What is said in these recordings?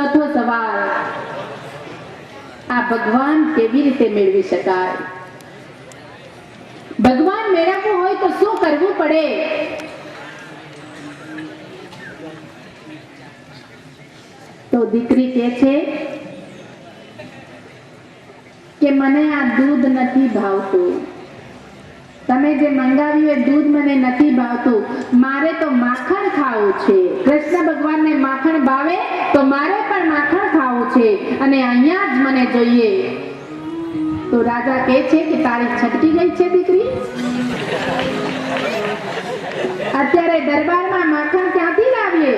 ચોથો સવાલ, આ ભગવાન કેવી રીતે મેળવી શકાય? ભગવાન મેળવવું હોય તો શું કરવું પડે? તો દીકરી કહે છે કે મને આ દૂધ નથી ભાવતું, તમે જે મંગાવ્યું એ દૂધ મને નથી ભાવતું, મારે તો માખણ ખાવું છે. કૃષ્ણ ભગવાનને માખણ ભાવે તો મારે પણ માખણ ખાવું છે અને અહીંયા જ મને જોઈએ. તો રાજા કહે છે કે તારી છટકી ગઈ છે દીકરી, અત્યારે દરબારમાં માખણ ક્યાંથી લાવીએ?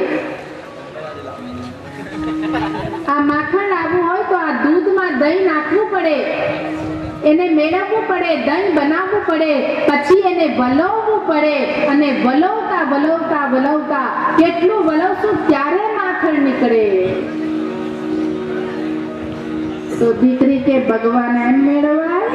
આ માખણ લાવવું હોય તો આ દૂધમાં દહીં નાખવું પડે, એને મેળવવું પડે, દહીં બનાવવું પડે, પછી એને વલોવવું પડે અને વલોવતા વલોવતા વલોવતા કેટલું વલોવશું ત્યારે માખણ નીકળે. તો દીકરી કે ભગવાન એમ મેળવાય?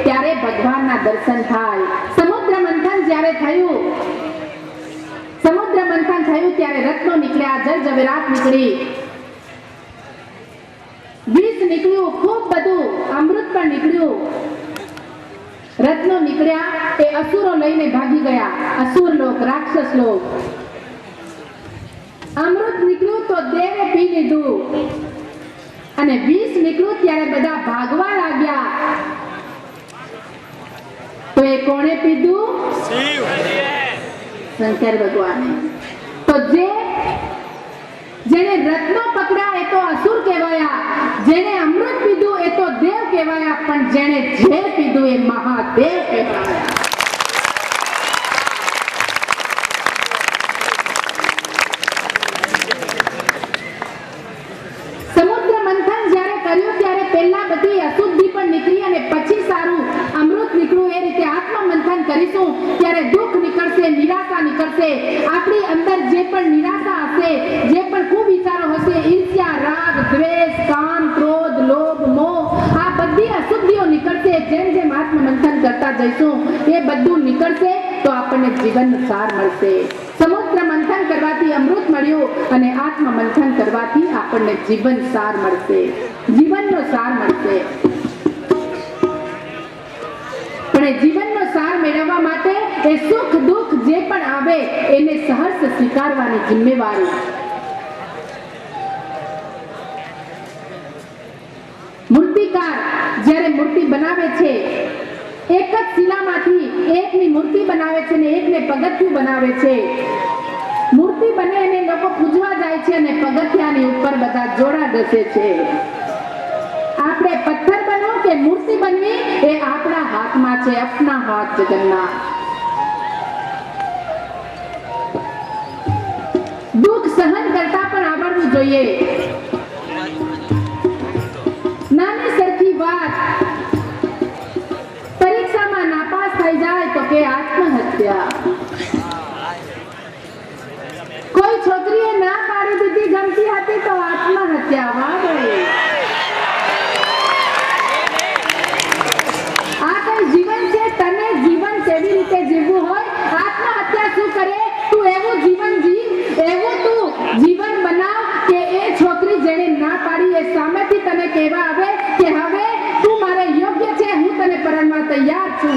ત્યારે ભગવાનના દર્શન થાય. સમુદ્ર મંથન જ્યારે થયું, સમુદ્ર મંથન થયું ત્યારે રત્નો નીકળ્યા, જળ જવેરાત નીકળી, વિષ નીકળ્યું, ખૂબ બધું અમૃત પણ નીકળ્યું. રત્નો નીકળ્યા એ અસુરો લઈને ભાગી ગયા, અસુર લોક, રાક્ષસ લોક. અમૃત નીકળ્યું તો દેવે પી લીધું અને વિષ નીકળ્યું ત્યારે બધા ભાગવા લાગ્યા. તો એ કોણે પીધું? શિવ, શંકર ભગવાને. તો જેને રત્નો પકડ્યા એ તો અસુર કહેવાયા, જેને અમૃત પીધું એ તો દેવ કહેવાયા, પણ જેને ઝેર પીધું એ મહાદેવ કહેવાયા. સમુદ્ર મંથન જ્યારે કર્યું ત્યારે પહેલા બધી અશુદ્ધિ પણ નીકળી અને પછી સારું અમૃત નીકળ્યું. એ રીતે આત્મ મંથન કરીશું ત્યારે દુઃખ નીકળશે, નિરાશા નીકળશે. આપણી અંદર જે પણ નિરાશા હશે, જે પણ કુવિચારો હશે, ઈર્ષ્યા, રાગ, દ્વેષ, કામ, ક્રોધ, લોભ, મોહ, આ બધી અશુદ્ધિઓ નીકળશે. જેમ જેમ આત્મ મંથન કરતા જઈશું એ બધું નીકળશે તો આપણને જીવનનો સાર મળશે. સમુદ્ર મંથન કરવાથી અમૃત મળ્યું અને આત્મ મંથન કરવાથી આપણને જીવન સાર મળશે, જીવનનો સાર મળશે. પણ એ જીવનનો સાર મેળવવા માટે એ સુખ દુઃખ જે પણ આવે એને સહર્ષ સ્વીકારવાની જિમ્મેવારી. મૂર્તિકાર જ્યારે મૂર્તિ બનાવે છે, એક જ શિલામાંથી એકની મૂર્તિ બનાવે છે ને એકને પગથિયું બનાવે છે. મૂર્તિ બને અને લોકો પૂજવા જાય છે અને પગથિયાની ઉપર બધા જોડા બેસે છે. આપણે પથ્થર બનવું કે મૂર્તિ બનવી એ આપણા હાથમાં છે. અપના હાથ જગન્નાથ. દુઃખ સહન કરતા પણ આવડવું જોઈએ. નાની સરખી વાત પરીક્ષામાં નાપાસ થઈ જાય તો કે આત્મહત્યા. કોઈ છોકરીએ ના પાડી દીધી, ગમતી હતી તો આત્મહત્યા. વાહ ભાઈ, આ કઈ જીવન છે? તને જીવન કેવી રીતે જીવવું હોય, આત્મહત્યા શું કરે? તું એવું જીવન જીવ, એવું તું જીવન બનાવ કે એ છોકરી જેને ના પાડી એ સામેથી તને કહેવા આવે કે હવે તું મારે યોગ્ય છે, હું તને પરણવા તૈયાર છું.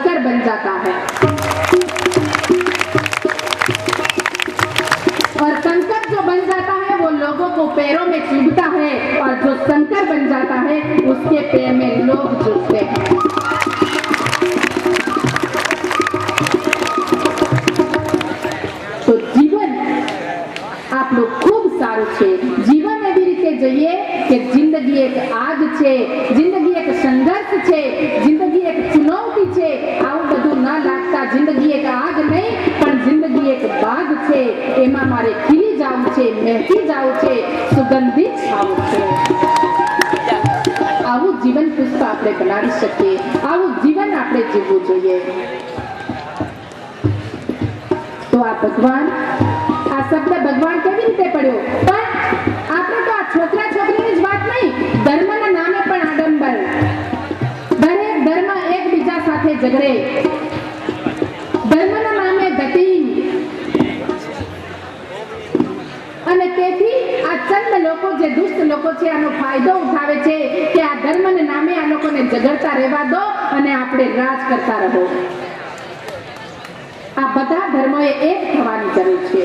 कंकड़ बन जाता है। और कंकड़ जो बन जाता है वो लोगों को पैरों में चुभता है, और जो कंकड़ बन जाता है उसके पैर में लोग जुटते हैं। तो जीवन आप लोग खूब सारू छे। जीवन एवी रीते જોઈએ કે જિંદગી એક આગ છે, જિંદગી એક સંઘર્ષ છે, જિંદગી એક ચુનૌતી છે। આવું બધું ન લાગતા જિંદગી એક આગ નહીં પણ જિંદગી એક બાગ છે, એમાં મારે ખીલી જાવું છે, મહેકી જાવું છે, સુગંધિત થાવું છે। આવું જીવન પુષ્પ આપણે બનાવી શકીએ, આવું જીવન આપણે જીવવું જોઈએ। તો આ ભગવાન, આ શબ્દ ભગવાન કેવી રીતે પડ્યો? પણ આપણે તો આ છોકરા છોકરીની જ વાત નહીં, ધર્મના નામે પણ આડંબર, દરેક ધર્મ એકબીજા સાથે ઝઘડે, ધર્મના નામે ધતીંગ, અને તેથી આ ચંદ લોકો, જે દુષ્ટ લોકો છે, આનો ફાયદો ઉઠાવે છે કે આ ધર્મના નામે આ લોકોને ઝઘડતા રહેવા દો અને આપણે રાજ કરતા રહો। આ બધા ધર્મોએ એક થવાની જરૂર છે।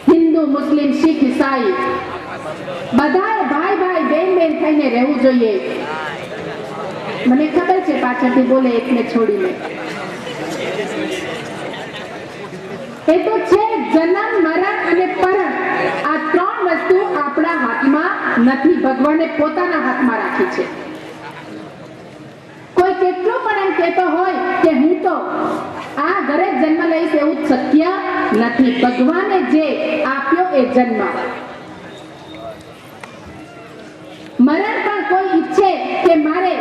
હિન્દુ, મુસ્લિમ, શીખ, ઈસાઈ બધાએ ભાઈ ભાઈ બેન બેન થઈને રહેવું જોઈએ। મને ખબર છે પાછળથી બોલે એકને છોડીને, એ તો છે જન્મ, મરણ અને પરણ। આ ત્રણ વસ્તુ આપણા હાથમાં નથી, ભગવાને પોતાના હાથમાં રાખી છે। કોઈ કેટલું પણ એમ કહેતો હોય કે હું તો આ ઘરે જન્મ લઈશ, એવું શક્ય નથી। ભગવાને જે આપ્યો એ જન્મ, મરણ પણ કોઈ ઈચ્છે કે મારે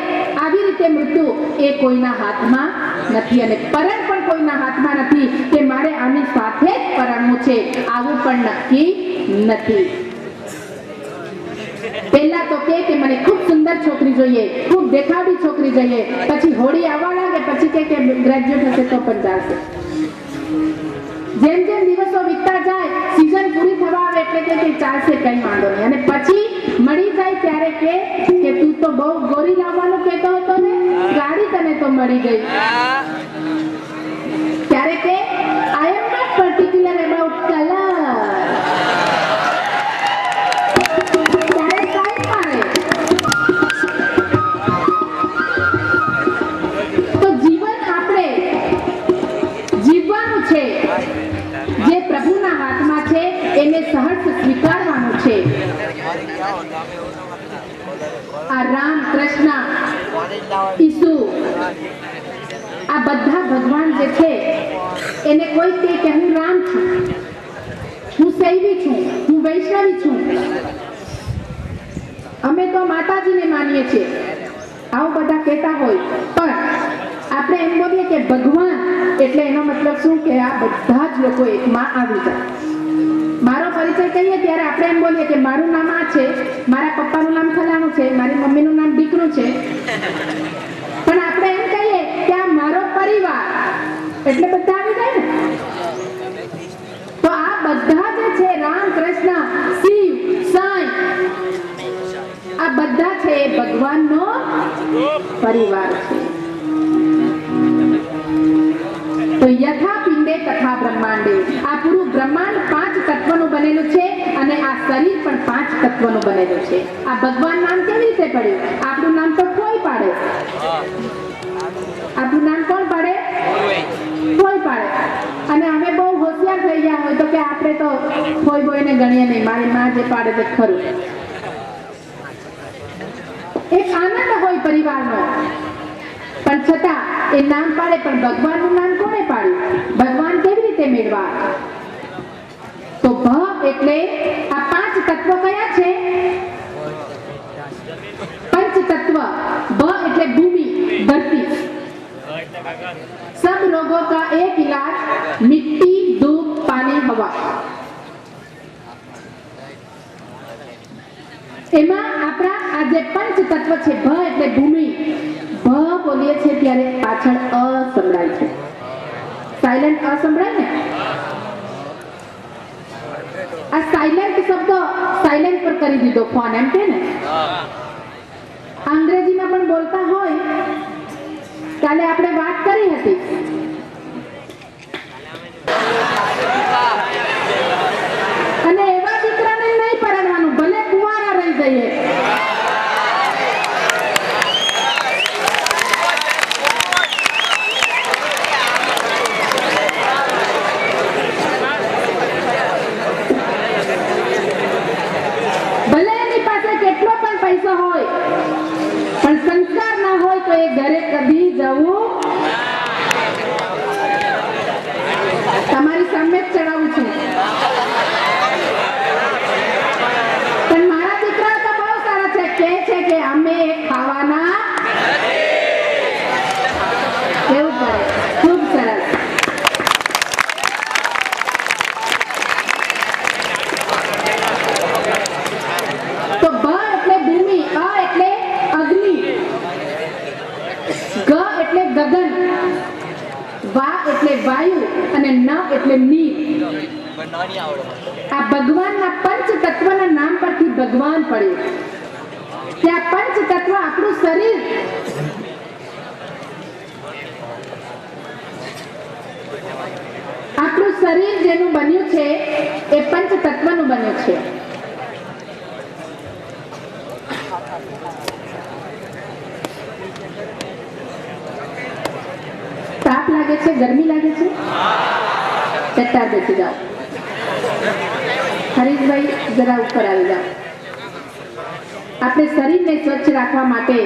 આવી રીતે મૃત્યુ, એ કોઈના હાથમાં નથી, અને પરણ પણ કોઈના હાથમાં નથી કે મારે આની સાથે જ પરણવું છે, આવું પણ નક્કી નથી। પહેલા તો કે મને ખૂબ સુંદર છોકરી જોઈએ, ખૂબ દેખાવડી છોકરી જોઈએ, પછી હોળી આવવા લાગે પછી કે ગ્રેજ્યુએટ હશે તો પણ ચાલશે। જેમ જેમ દિવસો વીતતા જાય, સીઝન પૂરી થવા આવે એટલે કે ચાલશે, કઈ વાંધો નહીં, અને પછી મળી જાય ત્યારે કે તું તો બહુ ગોરી લાવવાનું કહેતો હતો ને, ગાડી તને તો મળી ગઈ। ત્યારે કે I am not particular about colour. જે પ્રભુના હાથમાં છે એને સહર્ષ સ્વીકારવાનું છે। આ રામ, કૃષ્ણ, ઈસુ, આ બધા ભગવાન જે છે એને કોઈ કહે કે હું રામ છું, હું શૈવી છું, હું વૈષ્ણવી છું, અમે તો માતાજીને માનીએ છીએ, આવું બધા કહેતા હોય, પણ આપણે એમ બોલીએ કે ભગવાન એટલે એનો મતલબ શું કે આ બધા જ લોકો એકમાં આવી જાય। મારો પરિચય કહીએ ત્યારે આપણે એમ બોલીએ કે મારું નામ આ છે, મારા પપ્પાનું નામ ફલાણું છે, મારી મમ્મીનું નામ દીકરું છે, પણ આપણે એમ કહીએ કે આ મારો પરિવાર, એટલે બધા આવી જાય ને। તો આ બધા જે છે રામ, કૃષ્ણ, શિવ, સાંઈ, આ બધા છે એ ભગવાનનો પરિવાર છે। તો યથા પિંડે તથા બ્રહ્માંડે, આ પૂરું બ્રહ્માંડ 5 તત્વનું બનેલું છે, અને આ શરીર પણ 5 તત્વનું બનેલું છે। આ ભગવાન નામ કેવી રીતે પડ્યું? આપણું નામ તો કોઈ પાડે, આપણું નામ કોણ પાડે? કોઈ પાડે। અને અમે બહુ હોશિયાર થઈ ગયા હોય તો કે આપણે તો કોઈ બોયને ગણીએ નહીં, મારી માં જે પાડે તે ખરું। એક આનંદ હોય પરિવારનો, પણ છતાં એ નામ પાડે, પણ ભગવાનનું નામ કોણે પાડ્યું? ભગવાન કેવી રીતે મેળવા? તો ભ એટલે આ 5 તત્વ કયા છે? पंच तत्व। ब એટલે ભૂમિ, ધરતી। सब रोगों का एक इलाज मिट्टी, धूप, पानी, हवा। એમાં આપણા આ જે પંચ તત્વ છે, ભ એટલે ભૂમિ, ભ બોલીએ છે ત્યારે પાછળ અ સંભળાય છે, સાયલેન્ટ અ સંભળાય ને। આ સાયલેન્ટ શબ્દ સાયલેન્ટ પર કરી દીધો ફોન, એમ કે ને। અંગ્રેજીમાં પણ બોલતા હોય કાલે આપણે વાત કરી હતી. અને એવા દીકરાને નહીં પરણવાનું, ભલે કુંવારા રહી જઈએ. ભલે એની પાસે કેટલો પણ પૈસા હોય, પણ સંસ્કાર ના હોય તો એ ઘરે કદી જવું. તમારી સામે જ ચડાવું છું. પણ મારા દીકરા તો બહુ સારા છે, કહે છે કે અમે ખાવાના કેવું પડે. ખૂબ સરસ. તો બ એટલે ભૂમિ, અ એટલે અગ્નિ, ગ એટલે ગગન, વા એટલે વાયુ અને ન એટલે નીર. આ ભગવાનના પંચ તત્વના નામ પરથી ભગવાન પડ્યું. ત્યાં પંચ તત્વ આપણું શરીર, આપણું શરીર જેનું બન્યું છે એ પંચ તત્વનું બન્યું છે. તાપ લાગે છે, ગરમી લાગે છે? ચટ્ટાર બેસી જાઓ. હરીશભાઈ જરા ઉપર આવી જાઓ. આપણે શરીરને સ્વચ્છ રાખવા માટે,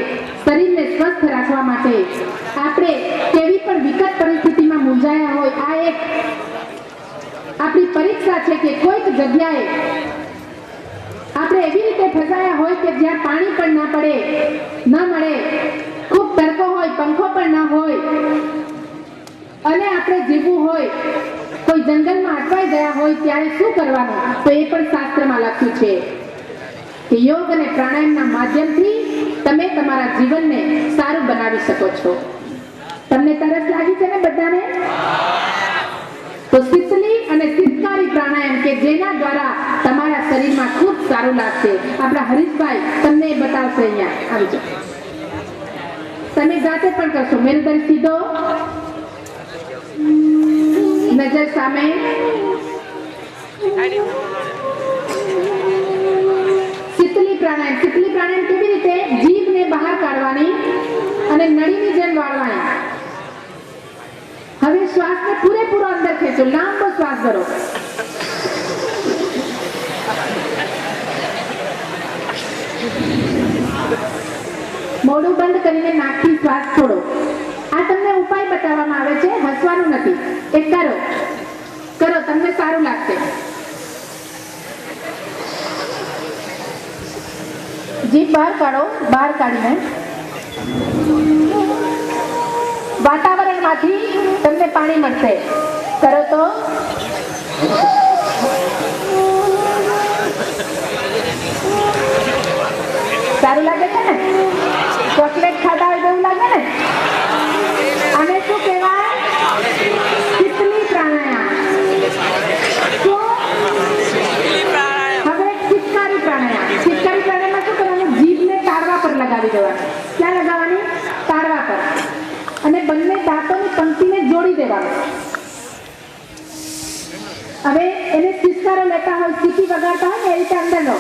શરીરને સ્વસ્થ રાખવા માટે આપણે કેવી પણ વિકટ પરિસ્થિતિમાં મૂંઝાયા હોય, આ એક આપણી પરીક્ષા છે કે કોઈક જગ્યાએ આપણે એવી રીતે ફસાયા હોય કે જ્યાં પાણી પણ ના પડે, ન મળે, ખૂબ તડકો હોય, પંખો પણ ના હોય અને આપણે જીવવું હોય, કોઈ જંગલમાં અટવાઈ ગયા હોય, ત્યારે શું કરવાનું? તો એ પણ શાસ્ત્રમાં લખ્યું છે કે યોગ અને પ્રાણાયામના માધ્યમથી તમે તમારા જીવનને સારું બનાવી શકો છો. તમને તરસ લાગી છે ને બધાને? તો શીતલી અને શીતકારી પ્રાણાયામ કે જેના દ્વારા તમારા શરીરમાં ખૂબ સારું લાગશે. આપણા હરીશભાઈ તમને એ બતાવશે. અહીંયા આવી જાઓ. તમે જાતે પણ કરશો. મેરુદંડ સીધો, નજર સામે. શીતલી પ્રાણાયામ. શીતલી પ્રાણાયામ કેવી રીતે? જીભને બહાર કાઢવાની અને નળીની જેમ વાળવાની. હવે શ્વાસને પૂરેપૂરો અંદર ખેંચો, લાંબો શ્વાસ ભરો. મોઢું બંધ કરીને નાકથી શ્વાસ છોડો. આ તમને ઉપાય બતાવવામાં આવે છે, હસવાનું નથી. એ કરો, તમને સારું લાગશે. જીભ બહાર કાઢો. બહાર કાઢીને વાતાવરણમાંથી તમને પાણી મળશે. કરો તો સારું લાગે છે ને? ચોકલેટ ખાતા હોય એવું લાગે ને? આને શું કહેવાય? શીતલી પ્રાણાયામ. હવે શીતકારી પ્રાણાયામ. શીતકારી પ્રાણાયામમાં શું કરવાનું? જીભને તાળવા પર લગાવી દેવાની. ક્યાં લગાવવાની? તાળવા પર. અને બંને દાંતોની પંક્તિને જોડી દેવાનું. હવે એને શીતકારો લેતા હોય, સીટી વગાડતા હોય ને એ રીતે અંદર લો.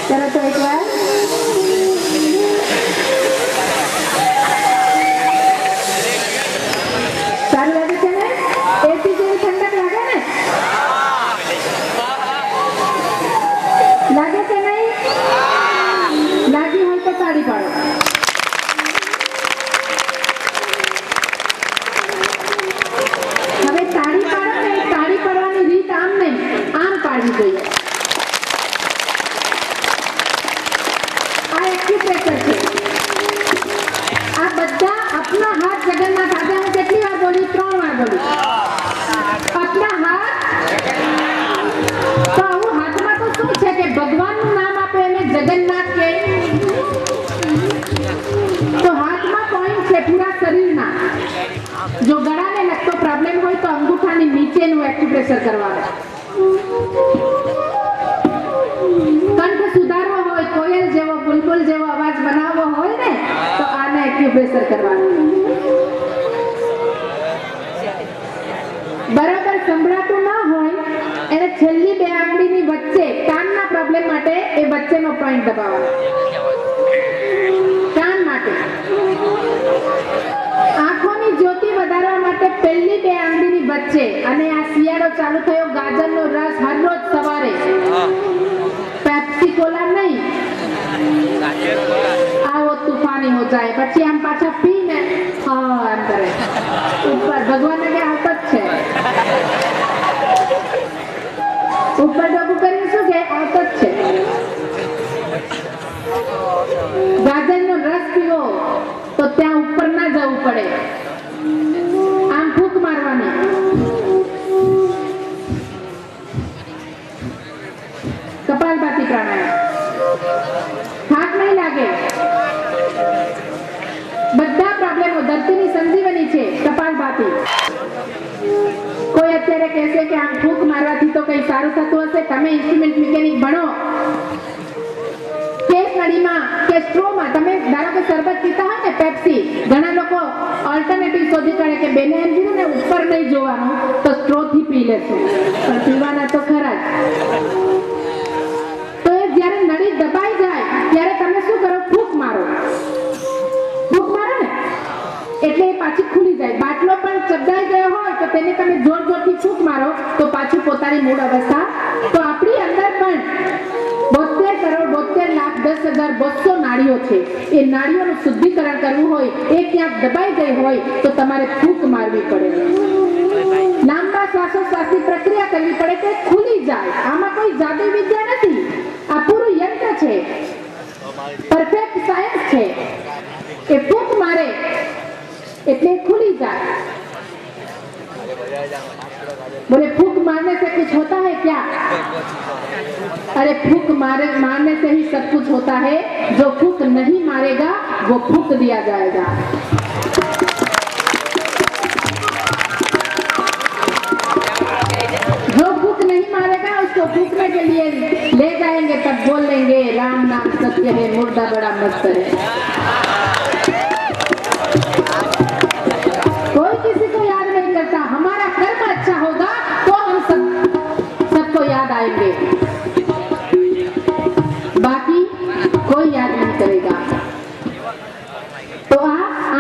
ચલો તો એક વાર સારું લાગે છે ને? એસી જેવી ઠંડક લાગે ને? લાગે છે નહીં? લાગી હોય તો તાળી પાડો. હવે તાળી પાડો ને, તાળી પાડવાની રીત આમ નહીં, આમ પાડવી જોઈએ. આ એક્યુપ્રેશર છે. આ બધા આપના હાથ જગન્નાથ. આજે હું કેટલી વાર બોલી? 3 વાર બોલી. આપના હાથ. તો આવું હાથમાં તો શું છે કે ભગવાનનું નામ આપે એને જગન્નાથ કહે. તો હાથમાં પોઈન્ટ છે પૂરા શરીરના. જો ગળાને લગતો પ્રોબ્લેમ હોય તો અંગૂઠાની નીચેનું એક્યુપ્રેશર કરવાનું. કંઠ સુધા પ્રેશર કરવાનું. બરાબર સંભળાતું ના હોય એને છેલ્લી બે આંગળીની વચ્ચે કાનના પ્રોબ્લેમ માટે એ વચ્ચેનો પોઈન્ટ દબાવવાનો. કાન માટે આંખોની જ્યોતિ વધારવા માટે પહેલી બે આંગળીની વચ્ચે. અને આ શિયાળો ચાલુ થયો, ગાજરનો રસ હરરોજ સવારે, પેપ્સી કોલા નહીં, આવો તૂફાની હો જાય. પછી આમ પાછા પીને આમ કરે ઉપર. ભગવાનને કે આવતો જ છે ઉપર ડોકું કરીને શું કે આવતો જ છે. ગાજરનો રસ પીવો તો ત્યાં ઉપર ના જવું પડે, આમ ફૂંક મારવાની. કપાલભાતી પ્રાણાયામ, થાક નહીં લાગે. બધા પ્રોબ્લેમો ધરતીની સંજીવની છે કપાલભાતી. કોઈ અત્યારે કહેશે કે આમ ફૂંક મારવાથી તો કઈ સારું થતું હશે. તમે ઇન્સ્ટ્રુમેન્ટ મિકેનિક ભણો, કેસ નળીમાં કે સ્ટ્રોમાં તમે ધારો કે શરબત પીતા હોય ને પેપ્સી, ઘણા લોકો ઓલ્ટરનેટિવ શોધી કાઢે કે બેને એમ કીધું ને ઉપર નહીં જોવાનું તો સ્ટ્રો થી પી લેશે, પણ પીવાના તો ખરા જ. તો એ જ્યારે નળી દબાઈ જાય ત્યારે તમે શું કરો? ફૂંક મારો. ફૂંક મારો ને એટલે એ પાછી ખુલી જાય. બાટલો પણ ચબડાઈ ગયો હોય તો તેને તમે જોર જોરથી ફૂંક મારો તો પાછું પોતાની મૂળ અવસ્થા. તો આપણી અંદર પણ 72,72,10,200 નાડીઓ છે. એ નાડીઓનું શુદ્ધિકરણ કરવું હોય, એ ક્યાંક દબાઈ ગઈ હોય તો તમારે ફૂંક મારવી પડે, લાંબા શ્વાસોશ્વાસની પ્રક્રિયા કરવી પડે કે ખુલી જાય. આમાં કોઈ જાદુ વિદ્યા નથી, આ પૂરું યંત્ર છે, પરફેક્ટ સાયન્સ છે. એ ફૂંક મારે એટલે खुली जाए. बोले फूंक मारने से कुछ होता है क्या? अरे फूंक मारने से ही सब कुछ होता है. जो फूंक नहीं मारेगा वो फूंक दिया जाएगा. जो फूंक नहीं मारेगा उसको फूंकने के लिए ले जाएंगे, तब बोल लेंगे राम नाम सत्य है, मुर्दा बड़ा मस्त है. कोई किसी को याद नहीं करता. हमारा कर्म अच्छा होगा तो हम सबको याद आएंगे, बाकी कोई याद नहीं करेगा. तो आ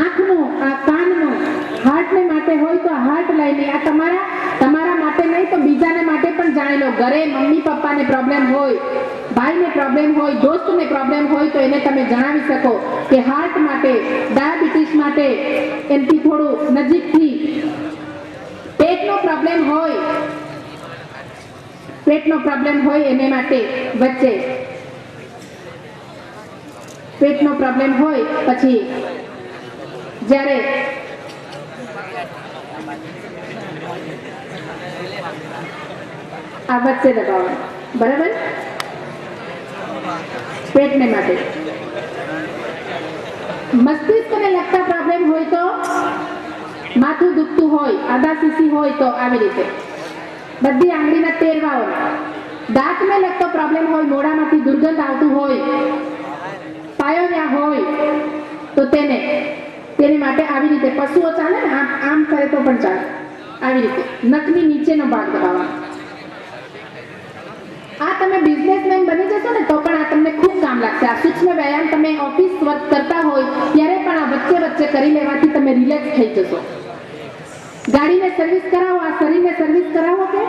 आंखनो आ काननो हार्टने माटे होय तो हार्ट लईने आ તમારા માટે નહીં તો બીજાને માટે પણ જાણી લો. ઘરે મમ્મી પપ્પાને પ્રોબ્લેમ હોય, ભાઈને પ્રોબ્લેમ હોય, દોસ્તને પ્રોબ્લેમ હોય તો એને તમે જણાવી શકો કે હાર્ટ માટે, ડાયાબિટીસ માટે એમથી થોડું નજીકથી. પેટનો પ્રોબ્લેમ હોય એને માટે વચ્ચે પેટનો પ્રોબ્લેમ હોય પછી જ્યારે આ વચ્ચે દબાવવાનું, બરાબર? પેટને માટે. મસ્તિષ્કને લગતા પ્રોબ્લેમ હોય તો, માથું દુખતું હોય, આદાસીસી હોય તો આવી રીતે બધી આંગળીના ટેરવાઓ. દાંતને લગતો પ્રોબ્લેમ હોય, મોઢામાંથી દુર્ગંધ આવતું હોય, પાયોન્યા હોય તો તેને માટે આવી રીતે પશુઓ ચાલે ને આમ કરે તો પણ ચાલે. આવી રીતે નખની નીચેનો ભાગ દબાવવાનો. આ તમે બિઝનેસમેન બની જશો ને તો પણ આ તમને ખૂબ કામ લાગશે. આ સૂક્ષ્મ વ્યાયામ તમે ઓફિસ વર્ક કરતા હોય ત્યારે પણ આ વચ્ચે વચ્ચે કરી લેવાથી તમે રિલેક્સ થઈ જશો. ગાડીને સર્વિસ કરાવો, આ શરીરને સર્વિસ કરાવો કે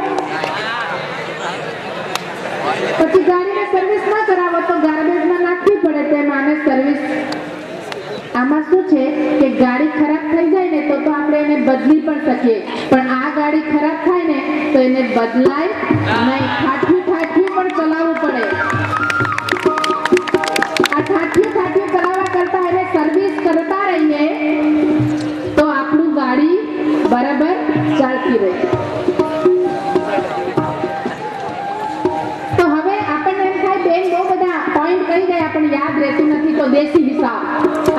પછી ગાડીને સર્વિસ ના કરાવો તો ગાર્બેજમાં નાખવી પડે. તેમ આને સર્વિસ. આમાં શું છે કે ગાડી ખરાબ થઈ જાય ને તો આપણે એને બદલી પણ શકીએ, પણ આ ગાડી ખરાબ થાય ને તો એને બદલાય નહીં. ઠાઠ્યું પણ ચલાવવું પડે. આ ઠાઠ્યું ચલાવવા કરતા એને સર્વિસ કરતા રહીએ તો આપણું ગાડી બરાબર ચાલતી રહે. તો હવે આપણને એમ થાય બેન બહુ બધા પોઈન્ટ કહી ગયા આપણને યાદ રહેતું નથી તો દેશી હિસાબ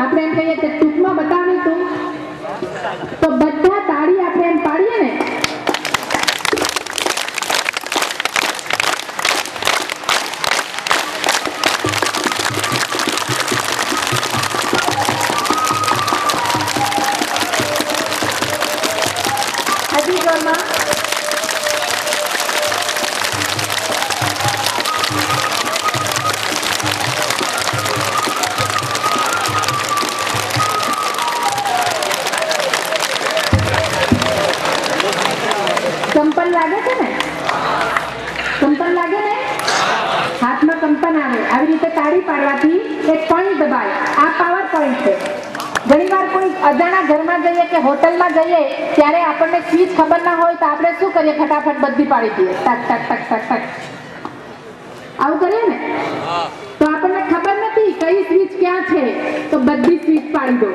આપણે એમ કહીએ કે ટૂંકમાં બતાવની તું તો બધા તાળી આપણે એમ પાડીએ ને આવે આવી રીતે તાળી પાડવાથી એક પોઈન્ટ દબાય. આ પાવર પોઈન્ટ છે. ઘણીવાર કોઈ અજાણા ઘરમાં જઈએ કે હોટલમાં જઈએ ત્યારે આપણને સ્વિચ ખબર ના હોય તો આપણે શું કરીએ, ફટાફટ બધી પાડી દઈએ, ટક ટક ટક ટક ટક આવું કરીએ ને. તો આપણને ખબર નથી કઈ સ્વિચ ક્યાં છે, તો બધી સ્વિચ પાડી દો.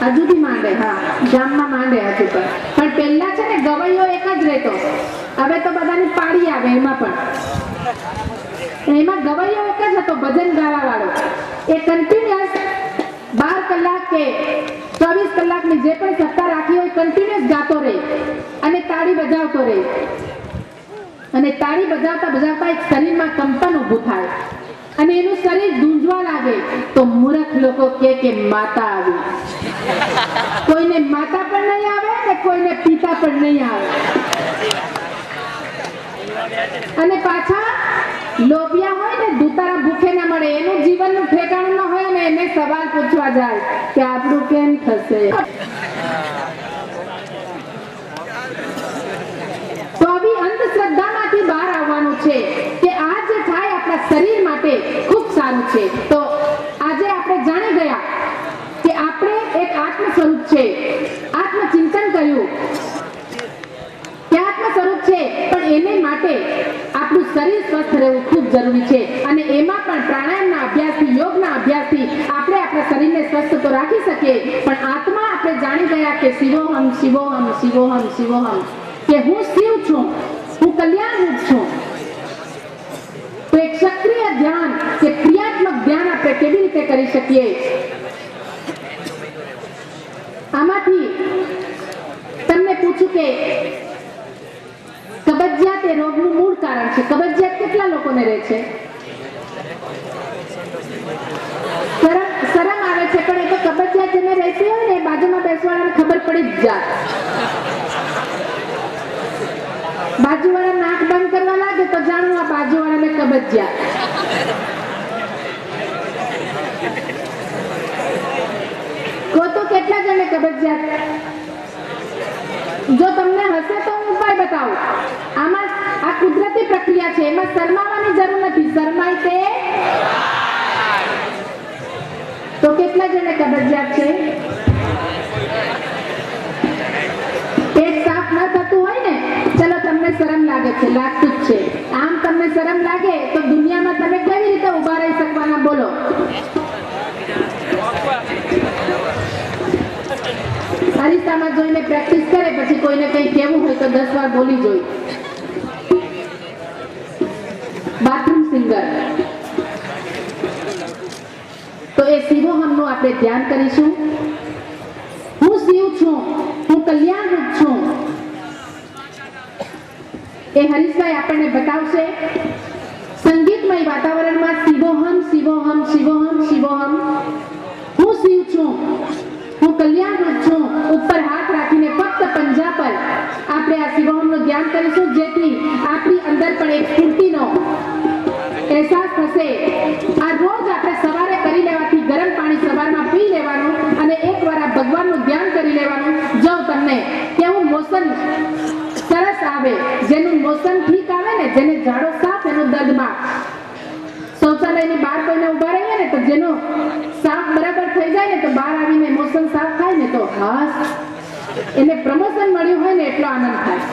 હજુ બી માંડે, હા ગામમાં માંડે હજુ પણ પહેલા છે ને ગવૈયો એક જ રહેતો. હવે તો બધાની પાડી આવે એમાં ગવૈયો એક જ હતો, ભજન ગાવા વાળો. એ કન્ટિન્યુઅસ 12 કલાક કે 24 કલાકની જે પણ સત્તા રાખી હોય કન્ટિન્યુઅસ ગાતો રહે અને તાળી બજાવતો રહે. અને તાળી બજાવતા બજાવતા એક શરીરમાં કંપન ઊભું થાય અને એનું શરીર ધૂંઝવા લાગે તો મૂર્ખ લોકો કે માતા આવી. કોઈને માતા પણ નહીં આવે ને કોઈને પિતા પણ નહીં આવે. અને પાછા લોભિયા હોય ને દુતારા ભૂખે ના મળે, એનું જીવનનું ઠેકાણું ન હોય ને એને સવાલ પૂછવા જાય કે આપણું કેમ થશે. તો આવી અંધશ્રદ્ધામાંથી બહાર આવવાનું છે કે આ જે થાય આપણા શરીર માટે ખૂબ સારું છે. તો આજે આપણે જાણી ગયા કે આપણે એક આત્મ સ્વરૂપ છે, આત્મચિંતન કર્યું કે આત્મ સ્વરૂપ છે, પણ એને માટે આપણું શરીર સ્વસ્થ રહેવું ખૂબ જરૂરી છે. અને એમાં પણ પ્રાણાયામના અભ્યાસથી, યોગના અભ્યાસથી આપણે આપણા શરીરને સ્વસ્થ તો રાખી શકીએ, પણ આત્મા આપણે જાણી ગયા કે શિવોહમ શિવોહમ શિવોહમ શિવોહમ, કે હું શિવ છું, હું કલ્યાણરૂપ છું. તો એક સક્રિય ધ્યાન કે ક્રિયાત્મક ધ્યાન આપણે કેવી રીતે કરી શકીએ? આમાંથી તમને પૂછું કે કબજિયાત એ રોગનું મૂળ કારણ છે. કબજિયાત કેટલા લોકોને રહે છે? શરમ આવે છે, પણ એ તો કબજિયાત જેને રહેતી હોય ને એ બાજુમાં બેસવાળાને ખબર પડી જ જાય. બાજુવાળા નાક બંધ કરવા લાગે તો જાણવું આ બાજુવાળાને કબજિયાત. તો કેટલા જણને કબજિયાત? જો તમને હશે તો હું ઉપાય બતાવું. આમાં આ કુદરતી પ્રક્રિયા છે, એમાં શરમાવાની જરૂર નથી. શરમાય તે તો કેટલા જણને કબજિયાત છે? પેટ સાફ ન થતું હોય ને, ચલો તમને શરમ લાગે છે, લાગતું જ છે. આમ તમને શરમ લાગે તો દુનિયામાં તમે કેવી રીતે ઉભા રહી શકવાના બોલો? અરીસામાં જોઈને પ્રેક્ટિસ કરે, પછી કોઈને કંઈ કહેવું હોય તો 10 વાર બોલી જોઈ. Bathroom singer. તો એ શિવોહમનું આપણે ધ્યાન કરીશું. હું શિવ છું, હું કલ્યાણરૂપ છું. એ હરીશભાઈ આપણને બતાવશે. સંગીતમય વાતાવરણમાં શિવોહમ શિવોહમ શિવોહમ શિવોહમ. હું શિવ છું, હું કલ્યાણરૂપ છું. ઉપર હાથ રાખીને ફક્ત પંજા પર આપણે આ શિવોહમનું ધ્યાન કરીશું, જેથી આપણી અંદર પણ એક સ્ફૂર્તિનો અહેસાસ થશે. આ રોજ આપણે સવારે કરી લેવાથી ગરમ પાણી સવારમાં પી લેવાનું અને એકવાર આ ભગવાનનું ધ્યાન કરી લેવાનું. જો તમને કેવું મોશન સરસ આવે, જેનું મોશન ઠીક આવે ને, જેને ઝાડો સાફ એનું દર્દમાં, શૌચાલયની બહાર કોઈને ઉભા રહીએ ને તો જેનો સાફ બરાબર થઈ જાય ને તો બહાર આવીને મોશન સાફ થાય ને તો હાસ એને પ્રમોશન મળ્યું હોય ને એટલો આનંદ થાય.